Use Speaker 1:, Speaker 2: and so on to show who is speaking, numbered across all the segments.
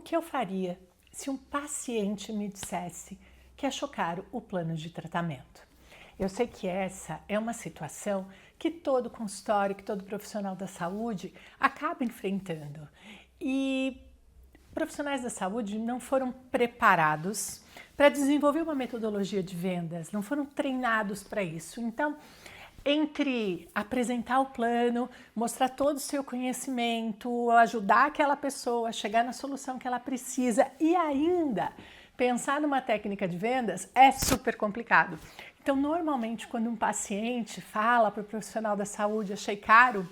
Speaker 1: que eu faria se um paciente me dissesse que achou caro o plano de tratamento? Eu sei que essa é uma situação que todo consultório, que todo profissional da saúde acaba enfrentando. E profissionais da saúde não foram preparados para desenvolver uma metodologia de vendas, não foram treinados para isso. Então, entre apresentar o plano, mostrar todo o seu conhecimento, ajudar aquela pessoa a chegar na solução que ela precisa e ainda pensar numa técnica de vendas é super complicado. Então, normalmente, quando um paciente fala para o profissional da saúde, achei caro,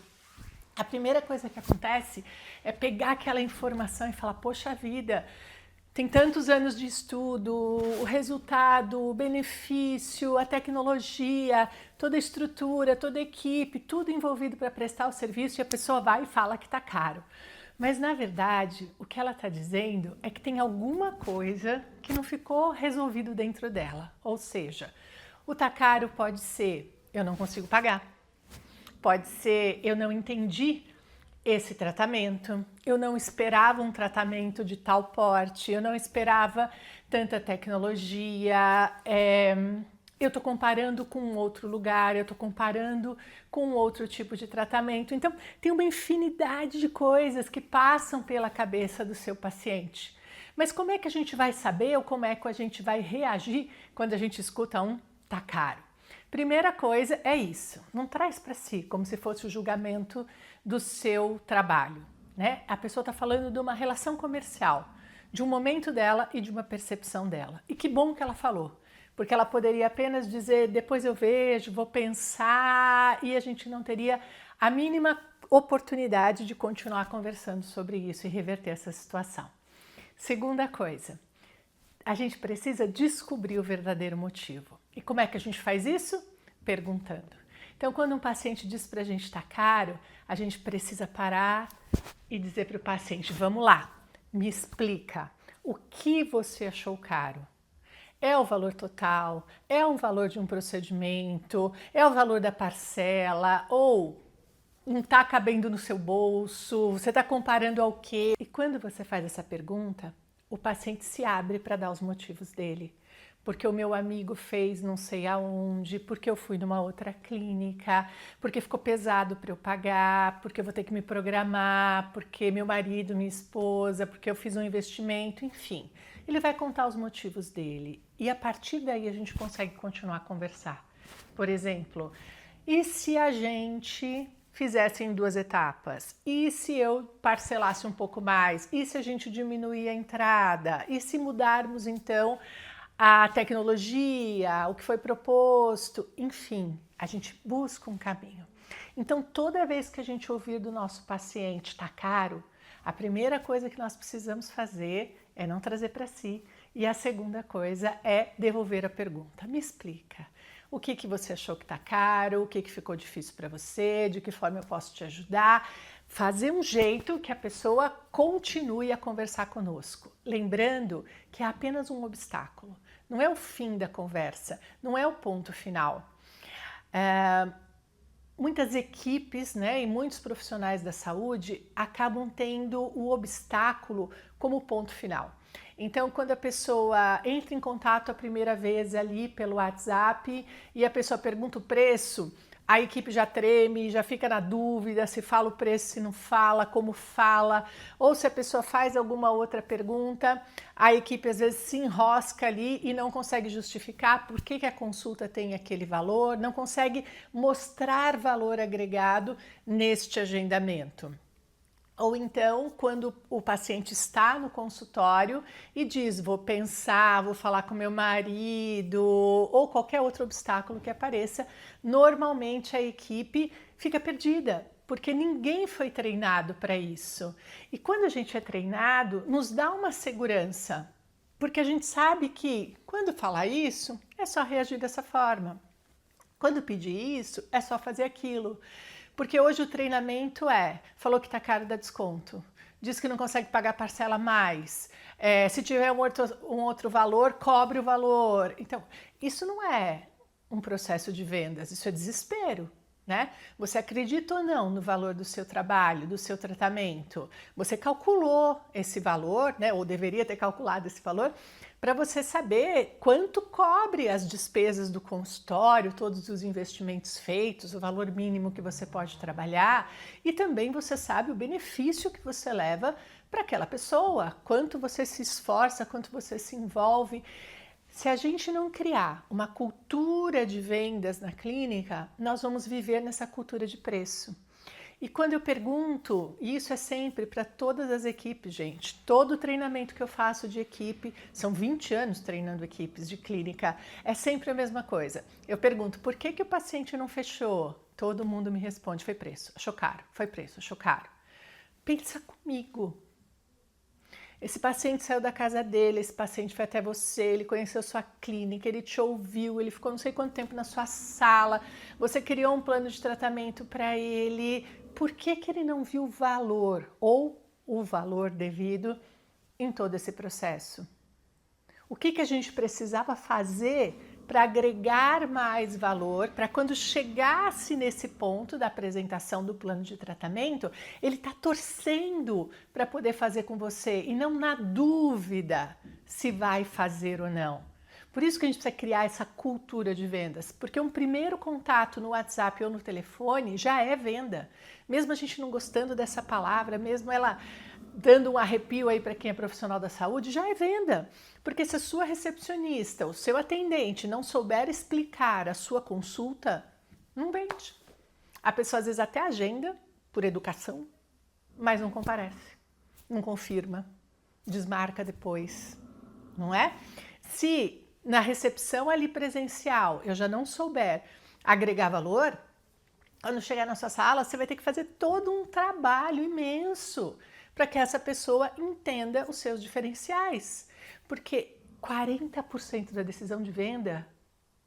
Speaker 1: a primeira coisa que acontece é pegar aquela informação e falar, poxa vida, tem tantos anos de estudo, o resultado, o benefício, a tecnologia, toda a estrutura, toda a equipe, tudo envolvido para prestar o serviço e a pessoa vai e fala que está caro. Mas, na verdade, o que ela está dizendo é que tem alguma coisa que não ficou resolvido dentro dela. Ou seja, o tá caro pode ser eu não consigo pagar, pode ser eu não entendi esse tratamento, eu não esperava um tratamento de tal porte, eu não esperava tanta tecnologia, eu estou comparando com outro lugar, eu estou comparando com outro tipo de tratamento. Então, tem uma infinidade de coisas que passam pela cabeça do seu paciente. Mas como é que a gente vai saber ou como é que a gente vai reagir quando a gente escuta um tá caro? Primeira coisa é isso, não traz para si como se fosse o julgamento do seu trabalho, né? A pessoa está falando de uma relação comercial, de um momento dela e de uma percepção dela. E que bom que ela falou, porque ela poderia apenas dizer, depois eu vejo, vou pensar, e a gente não teria a mínima oportunidade de continuar conversando sobre isso e reverter essa situação. Segunda coisa, a gente precisa descobrir o verdadeiro motivo. E como é que a gente faz isso? Perguntando. Então, quando um paciente diz para a gente está caro, a gente precisa parar e dizer para o paciente, vamos lá, me explica, o que você achou caro? É o valor total? É o valor de um procedimento? É o valor da parcela? Ou não está cabendo no seu bolso? Você está comparando ao quê? E quando você faz essa pergunta, o paciente se abre para dar os motivos dele. Porque o meu amigo fez não sei aonde, porque eu fui numa outra clínica, porque ficou pesado para eu pagar, porque eu vou ter que me programar, porque meu marido, minha esposa, porque eu fiz um investimento, enfim. Ele vai contar os motivos dele e a partir daí a gente consegue continuar a conversar. Por exemplo, e se a gente fizesse em 2 etapas? E se eu parcelasse um pouco mais? E se a gente diminuir a entrada? E se mudarmos então a tecnologia, o que foi proposto? Enfim, a gente busca um caminho. Então, toda vez que a gente ouvir do nosso paciente está caro, a primeira coisa que nós precisamos fazer é não trazer para si. E a segunda coisa é devolver a pergunta. Me explica. O que você achou que está caro? O que ficou difícil para você? De que forma eu posso te ajudar? Fazer um jeito que a pessoa continue a conversar conosco. Lembrando que é apenas um obstáculo. Não é o fim da conversa, não é o ponto final. Muitas equipes, né, e muitos profissionais da saúde acabam tendo o obstáculo como ponto final. Então, quando a pessoa entra em contato a primeira vez ali pelo WhatsApp e a pessoa pergunta o preço, a equipe já treme, já fica na dúvida se fala o preço, se não fala, como fala, ou se a pessoa faz alguma outra pergunta, a equipe às vezes se enrosca ali e não consegue justificar por que a consulta tem aquele valor, não consegue mostrar valor agregado neste agendamento. Ou então, quando o paciente está no consultório e diz, vou pensar, vou falar com meu marido, ou qualquer outro obstáculo que apareça, normalmente a equipe fica perdida, porque ninguém foi treinado para isso. E quando a gente é treinado, nos dá uma segurança, porque a gente sabe que quando falar isso, é só reagir dessa forma. Quando pedir isso, é só fazer aquilo. Porque hoje o treinamento falou que está caro, dá desconto. Diz que não consegue pagar parcela mais. Se tiver um outro valor, cobre o valor. Então, isso não é um processo de vendas, isso é desespero. né? Você acredita ou não no valor do seu trabalho, do seu tratamento? Você calculou esse valor, né? Ou deveria ter calculado esse valor, para você saber quanto cobre as despesas do consultório, todos os investimentos feitos, o valor mínimo que você pode trabalhar, e também você sabe o benefício que você leva para aquela pessoa, quanto você se esforça, quanto você se envolve. Se a gente não criar uma cultura de vendas na clínica, nós vamos viver nessa cultura de preço. E quando eu pergunto, e isso é sempre para todas as equipes, gente, todo treinamento que eu faço de equipe, são 20 anos treinando equipes de clínica, é sempre a mesma coisa. Eu pergunto, por que o paciente não fechou? Todo mundo me responde, foi preço, achou caro, foi preço, achou caro. Pensa comigo. Esse paciente saiu da casa dele, esse paciente foi até você, ele conheceu sua clínica, ele te ouviu, ele ficou não sei quanto tempo na sua sala, você criou um plano de tratamento para ele. Por que ele não viu o valor ou o valor devido em todo esse processo? O que a gente precisava fazer para agregar mais valor, para quando chegasse nesse ponto da apresentação do plano de tratamento, ele está torcendo para poder fazer com você e não na dúvida se vai fazer ou não. Por isso que a gente precisa criar essa cultura de vendas, porque um primeiro contato no WhatsApp ou no telefone já é venda. Mesmo a gente não gostando dessa palavra, mesmo ela dando um arrepio aí para quem é profissional da saúde, já é venda. Porque se a sua recepcionista, o seu atendente não souber explicar a sua consulta, não vende. A pessoa às vezes até agenda por educação, mas não comparece, não confirma, desmarca depois, não é? Se na recepção ali presencial eu já não souber agregar valor, quando chegar na sua sala você vai ter que fazer todo um trabalho imenso para que essa pessoa entenda os seus diferenciais. Porque 40% da decisão de venda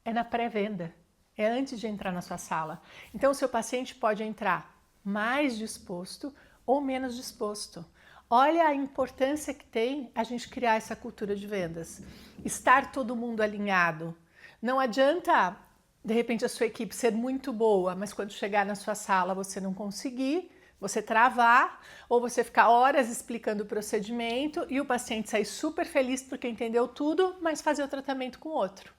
Speaker 1: é na pré-venda, é antes de entrar na sua sala. Então o seu paciente pode entrar mais disposto ou menos disposto. Olha a importância que tem a gente criar essa cultura de vendas. Estar todo mundo alinhado. Não adianta, de repente, a sua equipe ser muito boa, mas quando chegar na sua sala você não conseguir, você travar, ou você ficar horas explicando o procedimento e o paciente sair super feliz porque entendeu tudo, mas fazer o tratamento com outro,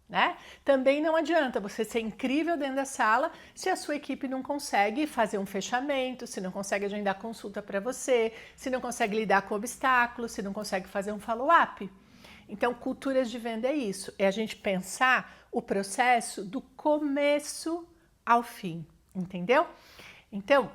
Speaker 1: né? Também não adianta você ser incrível dentro da sala se a sua equipe não consegue fazer um fechamento, se não consegue agendar consulta para você, se não consegue lidar com obstáculos, se não consegue fazer um follow-up. Então, culturas de venda é isso, é a gente pensar o processo do começo ao fim, entendeu? Então,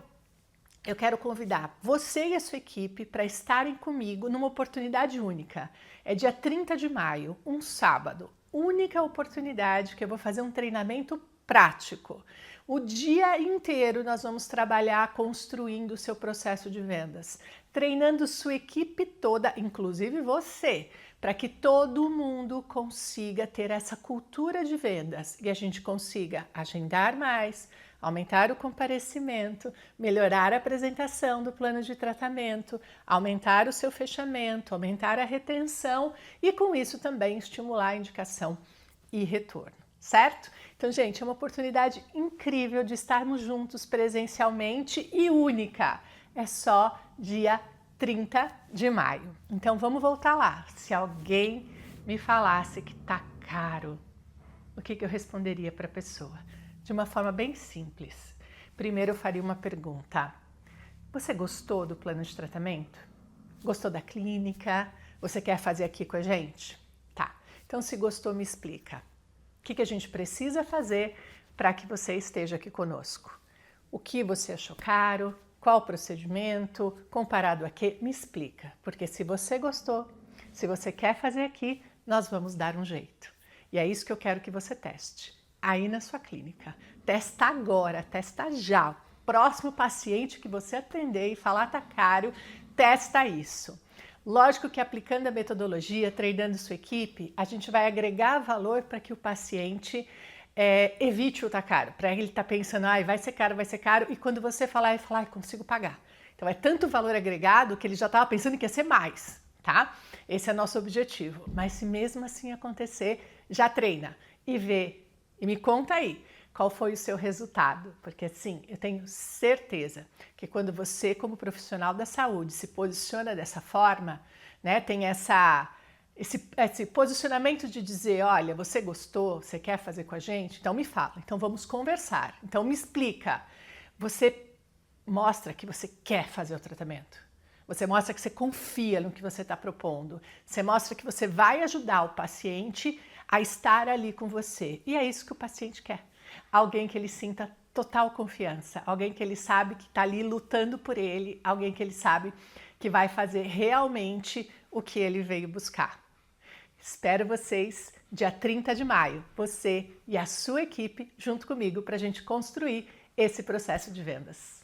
Speaker 1: eu quero convidar você e a sua equipe para estarem comigo numa oportunidade única. É dia 30 de maio, um sábado. Única oportunidade que eu vou fazer um treinamento prático. O dia inteiro nós vamos trabalhar construindo o seu processo de vendas, treinando sua equipe toda, inclusive você, para que todo mundo consiga ter essa cultura de vendas e a gente consiga agendar mais, aumentar o comparecimento, melhorar a apresentação do plano de tratamento, aumentar o seu fechamento, aumentar a retenção e com isso também estimular a indicação e retorno, certo? Então, gente, é uma oportunidade incrível de estarmos juntos presencialmente e única. É só dia 30 de maio. Então, vamos voltar lá. Se alguém me falasse que tá caro, o que eu responderia para a pessoa? De uma forma bem simples. Primeiro eu faria uma pergunta. Você gostou do plano de tratamento? Gostou da clínica? Você quer fazer aqui com a gente? Tá. Então, se gostou, me explica. O que a gente precisa fazer para que você esteja aqui conosco? O que você achou caro? Qual o procedimento? Comparado a quê? Me explica. Porque se você gostou, se você quer fazer aqui, nós vamos dar um jeito. E é isso que eu quero que você teste. Aí na sua clínica. Testa agora, testa já. Próximo paciente que você atender e falar tá caro, testa isso. Lógico que aplicando a metodologia, treinando sua equipe, a gente vai agregar valor para que o paciente evite o tá caro. Para ele estar pensando, vai ser caro, e quando você falar, ele fala, consigo pagar. Então é tanto valor agregado que ele já estava pensando que ia ser mais, tá? Esse é nosso objetivo. Mas se mesmo assim acontecer, já treina e vê. E me conta aí, qual foi o seu resultado, porque assim, eu tenho certeza que quando você, como profissional da saúde, se posiciona dessa forma, né, tem esse posicionamento de dizer, olha, você gostou, você quer fazer com a gente? Então me fala, então vamos conversar, então me explica. Você mostra que você quer fazer o tratamento. Você mostra que você confia no que você está propondo. Você mostra que você vai ajudar o paciente a estar ali com você. E é isso que o paciente quer. Alguém que ele sinta total confiança. Alguém que ele sabe que está ali lutando por ele. Alguém que ele sabe que vai fazer realmente o que ele veio buscar. Espero vocês dia 30 de maio, você e a sua equipe junto comigo para a gente construir esse processo de vendas.